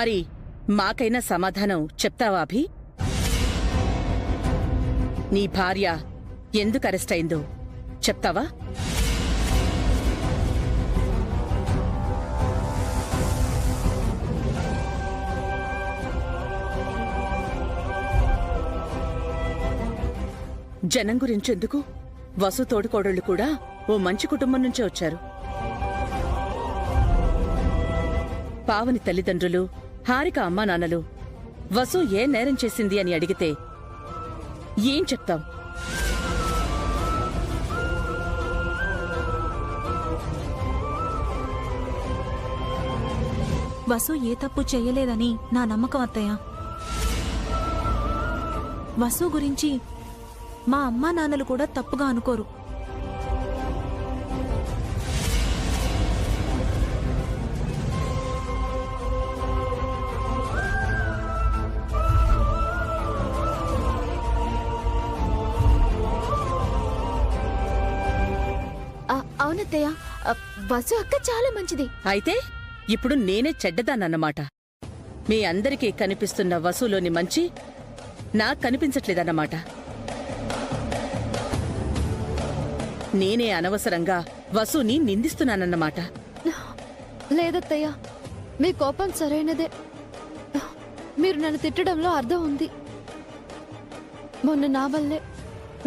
Speaker 17: మరి మాకైనా సమాధానం చెప్తావా అభి? నీ భార్య ఎందుకు అరెస్ట్ అయిందో చెప్తావా? జనం గురించెందుకు? వసు తోడుకోడళ్ళు కూడా ఓ మంచి కుటుంబం నుంచే వచ్చారు. పావని తల్లిదండ్రులు, హారిక అమ్మా నాన్నలు వసు ఏ నేరం చేసింది అని అడిగితే ఏం చెప్తాం?
Speaker 23: వసు ఏ తప్పు చెయ్యలేదని నా నమ్మకం అత్తయ్య. వసు గురించి మా అమ్మా నాన్నలు కూడా తప్పుగా అనుకోరు.
Speaker 3: అవునత్తయ్య, వసు అక్క చాలా మంచిది.
Speaker 17: అయితే ఇప్పుడు నేనే చెడ్డదాన్నమాట. మీ అందరికీ కనిపిస్తున్న వసులోని మంచి నాకు కనిపించట్లేదన్నమాట. నేనే అనవసరంగా వసుని నిందిస్తున్నానన్నమాట.
Speaker 3: లేదత్తయ్య, మీ కోపం సరైనదే. మీరు నన్ను తిట్టడంలో అర్థం ఉంది. మొన్న నా వల్లే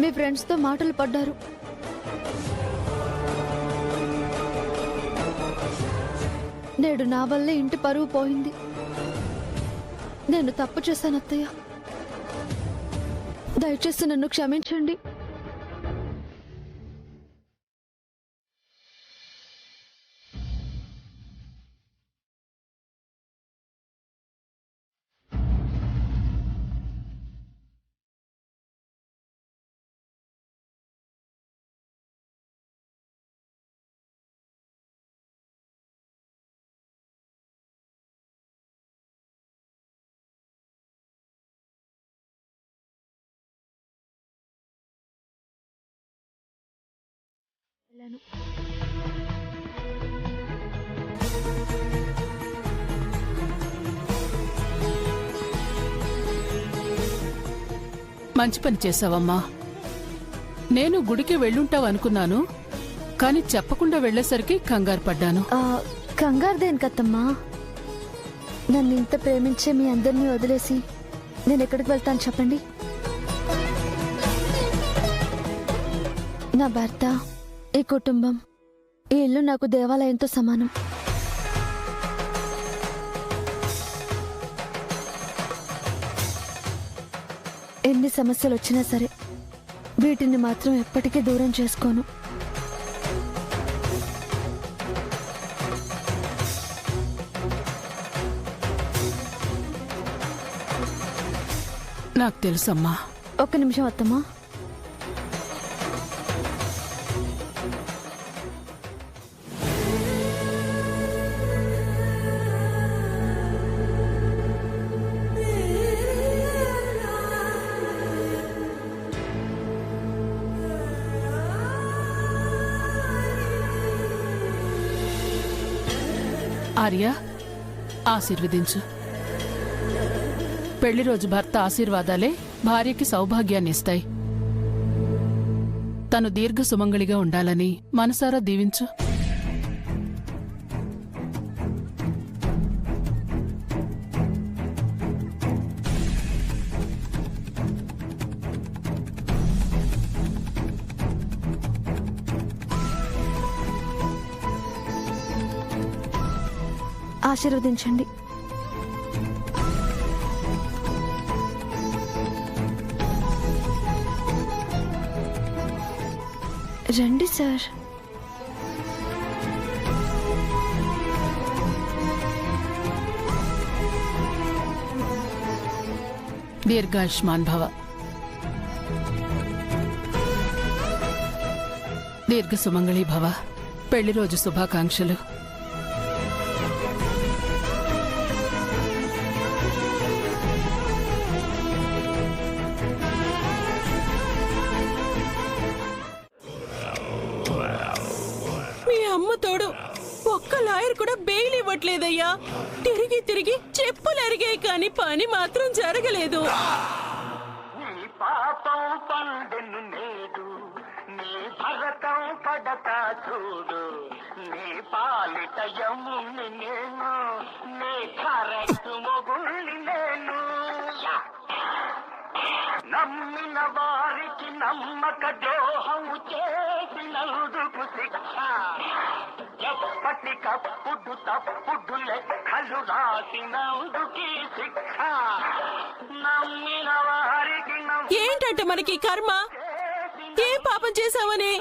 Speaker 3: మీ ఫ్రెండ్స్తో మాటలు పడ్డారు. నేడు నా వల్లే ఇంటి పరువు పోయింది. నేను తప్పు చేశాను అత్తయ్య, దయచేసి నన్ను క్షమించండి.
Speaker 9: మంచి పని చేశావమ్మా. నేను గుడికి వెళ్ళుంటావనుకున్నాను, కానీ చెప్పకుండా వెళ్లేసరికి కంగారు పడ్డాను.
Speaker 3: కంగారు దేనికత్తమ్మా? నన్ను ఇంత ప్రేమించే మీ అందరినీ వదిలేసి నేను ఎక్కడికి వెళ్తాను చెప్పండి? నా భర్త, ఈ కుటుంబం, ఈ ఇల్లు నాకు దేవాలయంతో సమానం. ఎన్ని సమస్యలు వచ్చినా సరే వీటిని మాత్రం ఎప్పటికీ దూరం చేసుకోను.
Speaker 9: నాకు తెలుసమ్మా.
Speaker 3: ఒక్క నిమిషం అత్తమ్మా.
Speaker 17: ఆర్య ఆశీర్వదించు. పెళ్లి రోజు భర్త ఆశీర్వాదాలే భార్యకి సౌభాగ్యాన్ని ఇస్తాయి. తను దీర్ఘ సుమంగళిగా ఉండాలని మనసారా దీవించు.
Speaker 3: ఆశీర్వదించండి. రండి సార్.
Speaker 17: దీర్ఘాయుష్మాన్ భవ. దీర్ఘ సుమంగళి భవ. పెళ్లి రోజు శుభాకాంక్షలు.
Speaker 2: మీ అమ్మ తోడు ఒక్క లాయర్ కూడా బెయిల్ ఇవ్వట్లేదయ్యా. తిరిగి తిరిగి చెప్పులు అరిగాయి కానీ పని మాత్రం జరగలేదు.
Speaker 5: భరతం పడతా చూడు, నీ పాలిట యముని నేను, నీ కరెక్ట్ మొగుళ్ళి నేను. నమ్మిన వారికి నమ్మక ద్రోహం చేసినందుకు శిక్ష, ఎప్పటికప్పుడు తప్పుడు లెక్కలు రాసినందుకు శిక్ష. నమ్మిన వారికి
Speaker 2: ఏంటంటే మనకి కర్మ? ఏం పాపం చేశావని?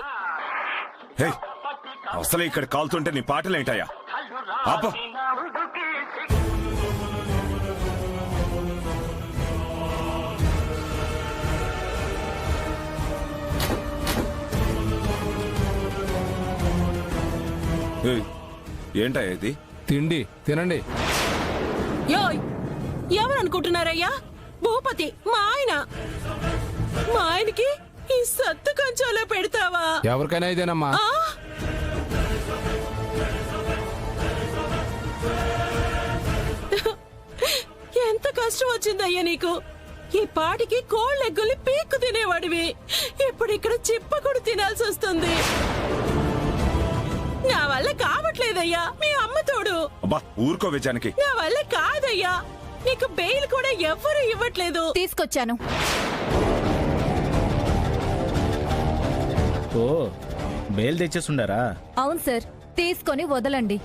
Speaker 14: అసలు ఇక్కడ కాలుతుంటే నీ పాటలేంటాయా? ఏంటా ఇది?
Speaker 22: తిండి తినండి.
Speaker 2: యోయ్, ఎవరు అనుకుంటున్నారయ్యా? భూపతి మా ఆయన. మా ఆయనకి ఈ సత్తు కంచంలో పెడతావా?
Speaker 22: ఎవరికైనా ఇదేనమ్మా.
Speaker 2: ఎంత కష్టం వచ్చిందయ్యా నీకు. ఈ పాటికి కోళ్ళెగ్గుల్ని పీక్కు తినేవాడివి. ఇప్పుడు ఇక్కడ చిప్పకుడు తినాల్సి వస్తుంది. నా వల్ల కావట్లేదయ్యా. మీ అమ్మ తోడు.
Speaker 14: ఊరుకో విజయానికి.
Speaker 2: నా వల్ల కాదయ్యా. నీకు బెయిల్ కూడా ఎవ్వరూ ఇవ్వట్లేదు.
Speaker 12: తీసుకొచ్చాను.
Speaker 24: ఓ, బెయిల్ తెచ్చేసుండారా?
Speaker 12: అవును సార్, తీసుకొని వదలండి.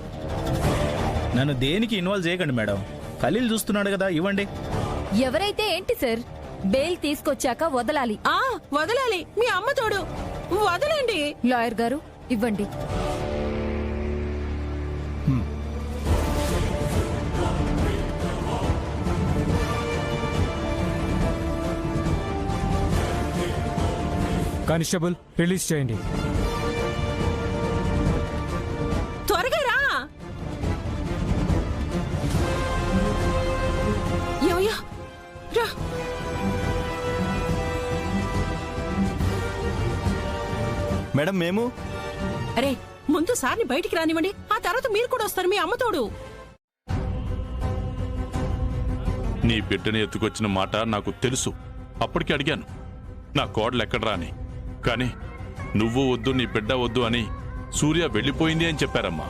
Speaker 24: నన్ను దేనికి ఇన్వాల్వ్ చేయకండి మేడం. ఖలీల్ చూస్తున్నాడు కదా, ఇవ్వండి.
Speaker 12: ఎవరైతే ఏంటి సార్, బెయిల్ తీసుకొచ్చాక వదలాలి.
Speaker 2: వదలాలి. మీ అమ్మ తోడు. వదలండి.
Speaker 12: లాయర్ గారు ఇవ్వండి.
Speaker 25: కానిస్టేబుల్, రిలీజ్ చేయండి.
Speaker 2: త్వరగా రా. ఏమయ్యా, రా.
Speaker 18: మేడం మేము
Speaker 2: అరే, ముందు సార్ని బయటికి రానివ్వండి. ఆ తర్వాత మీరు కూడా వస్తారు. మీ అమ్మతోడు.
Speaker 19: నీ బిడ్డని ఎత్తుకొచ్చిన మాట నాకు తెలుసు. అప్పటికి అడిగాను నా కోడలు ఎక్కడ్రా అని. కానీ నువ్వు వద్దు, నీ బిడ్డ వద్దు అని సూర్య వెళ్ళిపోయింది అని చెప్పారమ్మా.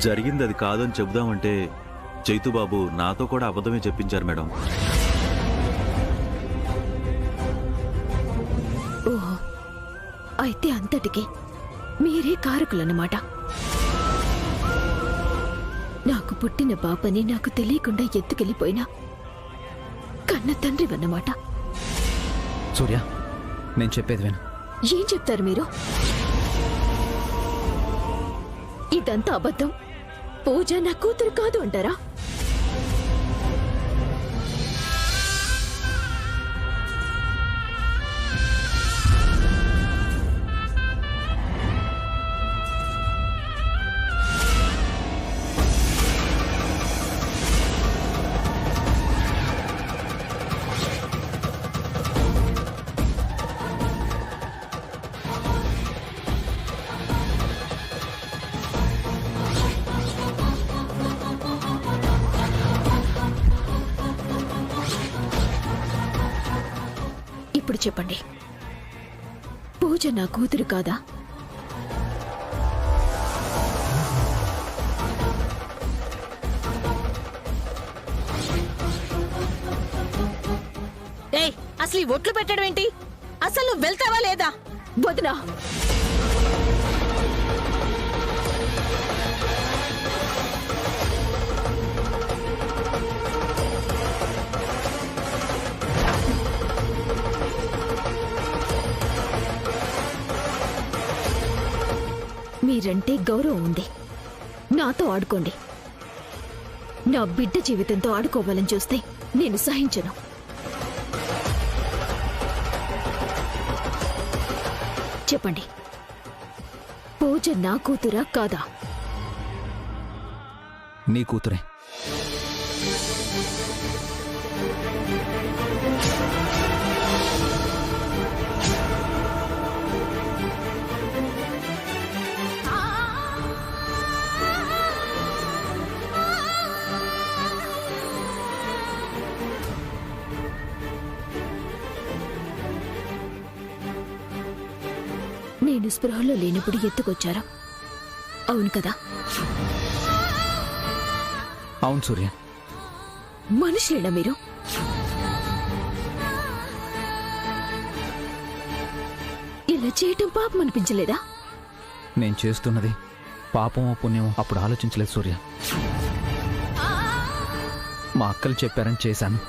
Speaker 18: జరిగింది అది కాదని చెబుదామంటే చైతుబాబు నాతో కూడా అబద్ధమే చెప్పించారు మేడం.
Speaker 26: ఓహో, అయితే అంతటికి మీరే కారకులన్నమాట. నాకు పుట్టిన పాపని నాకు తెలియకుండా ఎత్తుకెళ్ళిపోయినా కన్న తండ్రివన్నమాట.
Speaker 22: సూర్య, నేను చెప్పేది విను.
Speaker 26: ఏం చెప్తారు మీరు? ఇదంతా అబద్ధం. పూజ నా కూతురు కాదు అంటారా? చెప్పండి, పూజ నా కూతురు కాదా?
Speaker 12: ఏయ్, అసలు ఈ ఒట్లు పెట్టడం ఏంటి? అసలు నువ్వు వెళ్తావా లేదా?
Speaker 26: వదినా, మీరంటే గౌరవం ఉంది, నాతో ఆడుకోండి. నా బిడ్డ జీవితంతో ఆడుకోవాలని చూస్తే నేను సహించను. చెప్పండి, పూజ నా కూతురా కాదా?
Speaker 22: నీ కూతురే.
Speaker 26: నేను స్పృహలో లేనప్పుడు ఎత్తుకొచ్చారా? అవును కదా?
Speaker 22: అవును సూర్య.
Speaker 26: మనుషులేనా మీరు? ఇలా చేయటం పాపం అనిపించలేదా?
Speaker 22: నేను చేస్తున్నది పాపమో పుణ్యమో అప్పుడు ఆలోచించలేదు సూర్య. మా అక్కలు చెప్పారని చేశాను.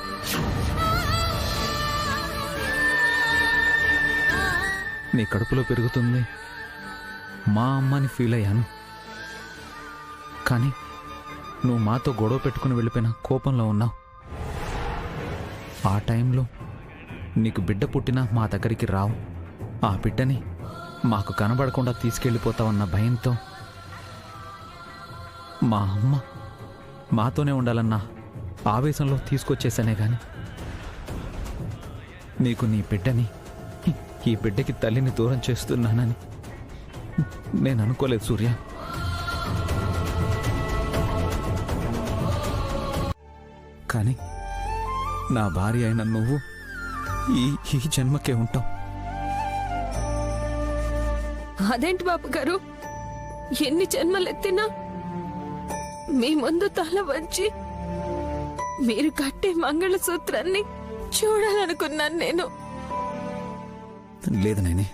Speaker 22: నీ కడుపులో పెరుగుతుంది మా అమ్మని ఫీల్ అయ్యాను. కానీ నువ్వు మాతో గొడవ పెట్టుకుని వెళ్ళిపోయిన కోపంలో ఉన్నావు. ఆ టైంలో నీకు బిడ్డ పుట్టినా మా దగ్గరికి రావు, ఆ బిడ్డని మాకు కనబడకుండా తీసుకెళ్ళిపోతావన్న భయంతో మా అమ్మ మాతోనే ఉండాలన్న ఆవేశంలో తీసుకొచ్చేసానే గాని నీకు నీ బిడ్డని, ఈ బిడ్డకి తల్లిని దూరం చేస్తున్నానని నేను అనుకోలేదు సూర్య. కానీ నా భార్య అయిన నువ్వు ఈ జన్మకే ఉంటావు.
Speaker 26: అదేంటి బాబు గారు, ఎన్ని జన్మలెత్తినా మీ ముందు తల వంచి మీరు కట్టే మంగళసూత్రాన్ని చూడాలనుకున్నాను నేను.
Speaker 22: లేదు నేనే,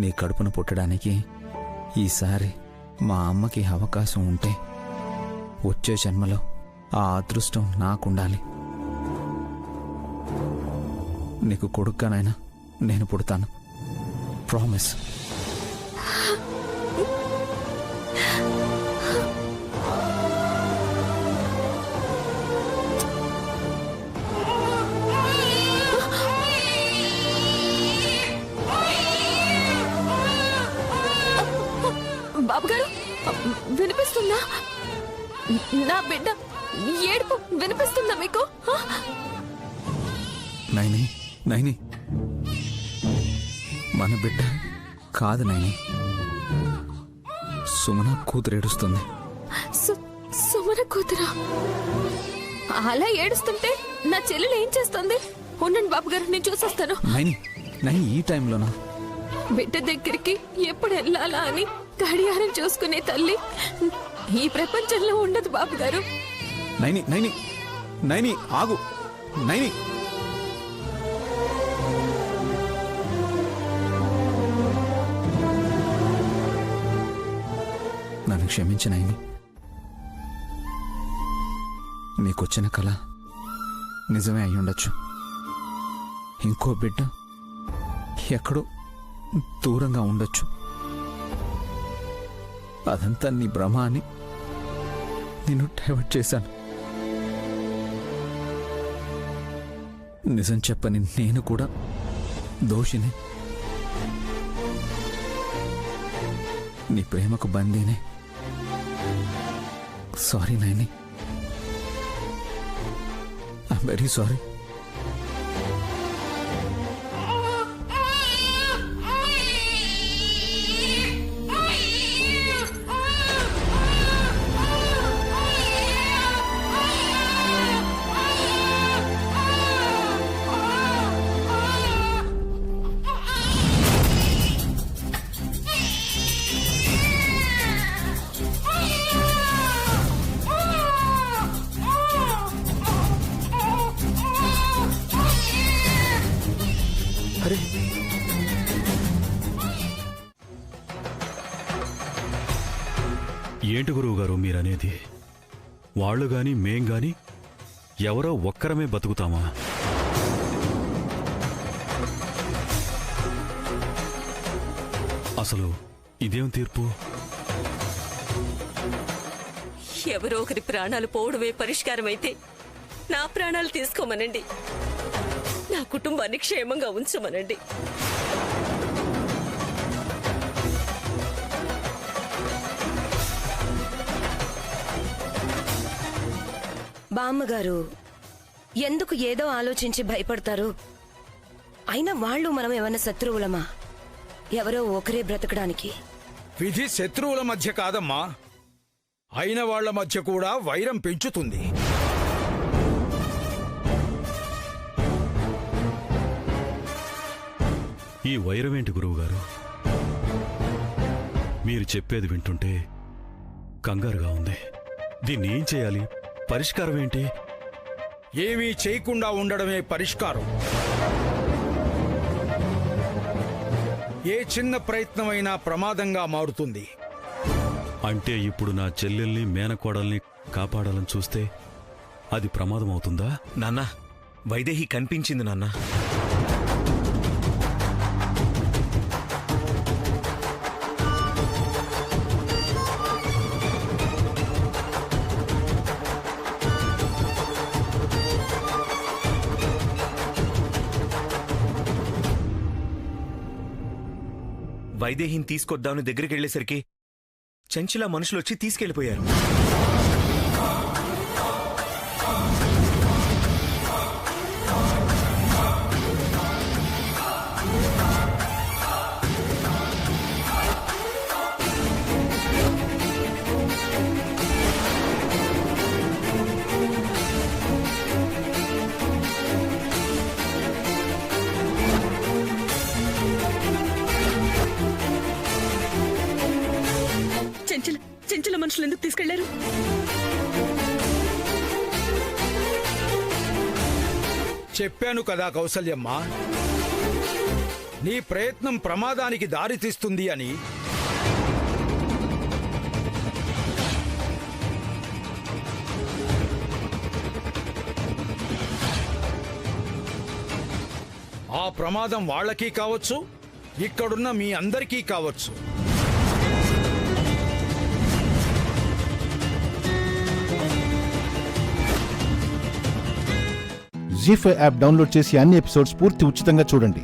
Speaker 22: నీ కడుపున పుట్టడానికి ఈసారి మా అమ్మకి అవకాశం ఉంటే వచ్చే జన్మలో ఆ అదృష్టం నాకుండాలి. నీకు కొడుకుగానైనా నేను పుడతాను, ప్రామిస్.
Speaker 26: బాబు గారు, వినిపిస్తుందా? నా బిడ్డ ఏడుపు వినిపిస్తుందా మీకు?
Speaker 22: నైని, నైని, మన బిడ్డ కాదు నైని, సుమన కూతురు ఏడుస్తుంది.
Speaker 26: సుమన కూతురా? అలా ఏడుస్తుంటే నా చెల్లెలు ఏం చేస్తుంది? ఉండండి బాబు గారు, నేను చూసేస్తాను.
Speaker 22: నైని, నైని, ఈ టైంలోనా?
Speaker 26: బిడ్డ దగ్గరికి ఎప్పుడు వెళ్ళాలా అని గడియారం చూసుకునే తల్లి ఈ ప్రపంచంలో ఉండదు బాబు గారు.
Speaker 22: నైని, నైని, నైని, ఆగు నైని. నన్ను క్షమించు నైని. నీకొచ్చిన కళ నిజమే అయ్యుండొచ్చు. ఇంకో బిడ్డ ఎక్కడో దూరంగా ఉండొచ్చు. అదంతా నీ భ్రమ అని నిన్ను డైవర్ట్ చేశాను. నిజం చెప్పని నేను కూడా దోషిని. నీ ప్రేమకు బందీనే. Sorry Naini, I'm very sorry.
Speaker 1: ఏంటి గురువుగారు మీరనేది? వాళ్ళు గాని మేం గాని ఎవరో ఒక్కరమే బతుకుతామా? అసలు ఇదేం తీర్పు?
Speaker 4: ఎవరో ఒకరి ప్రాణాలు పోవడమే పరిష్కారం అయితే నా ప్రాణాలు తీసుకోమనండి. నా కుటుంబాన్ని క్షేమంగా ఉంచమనండి. బామ్మగారు ఎందుకు ఏదో ఆలోచించి భయపడతారు? అయినా వాళ్ళు మనం ఏమన్నా శత్రువులమా? ఎవరో ఒకరే బ్రతకడానికి.
Speaker 8: విధి శత్రువుల మధ్య కాదమ్మా, అయిన వాళ్ల మధ్య కూడా వైరం పెంచుతుంది.
Speaker 1: ఈ వైరమేంటి గురువుగారు? మీరు చెప్పేది వింటుంటే కంగారుగా ఉంది. దీన్ని ఏం చేయాలి? పరిష్కారం ఏంటి?
Speaker 8: ఏమీ చేయకుండా ఉండడమే పరిష్కారం. ఏ చిన్న ప్రయత్నమైనా ప్రమాదంగా మారుతుంది.
Speaker 1: అంటే ఇప్పుడు నా చెల్లెల్ని మేనకోడల్ని కాపాడాలని చూస్తే అది ప్రమాదం అవుతుందా?
Speaker 14: నాన్న, వైదేహి కనిపించింది నాన్న. వైదేహిని తీసుకొద్దామని దగ్గరికి వెళ్లేసరికి చంచల మనుషులు వచ్చి తీసుకెళ్లిపోయారు.
Speaker 4: చెంచల మనుషులు ఎందుకు తీసుకెళ్లారు?
Speaker 8: చెప్పాను కదా కౌసల్యమ్మ, నీ ప్రయత్నం ప్రమాదానికి దారితీస్తుంది అని. ఆ ప్రమాదం వాళ్ళకి కావచ్చు, ఇక్కడున్న మీ అందరికీ కావచ్చు.
Speaker 10: జీ5 యాప్ డౌన్లోడ్ చేసి అన్ని ఎపిసోడ్స్ పూర్తి ఉచితంగా చూడండి.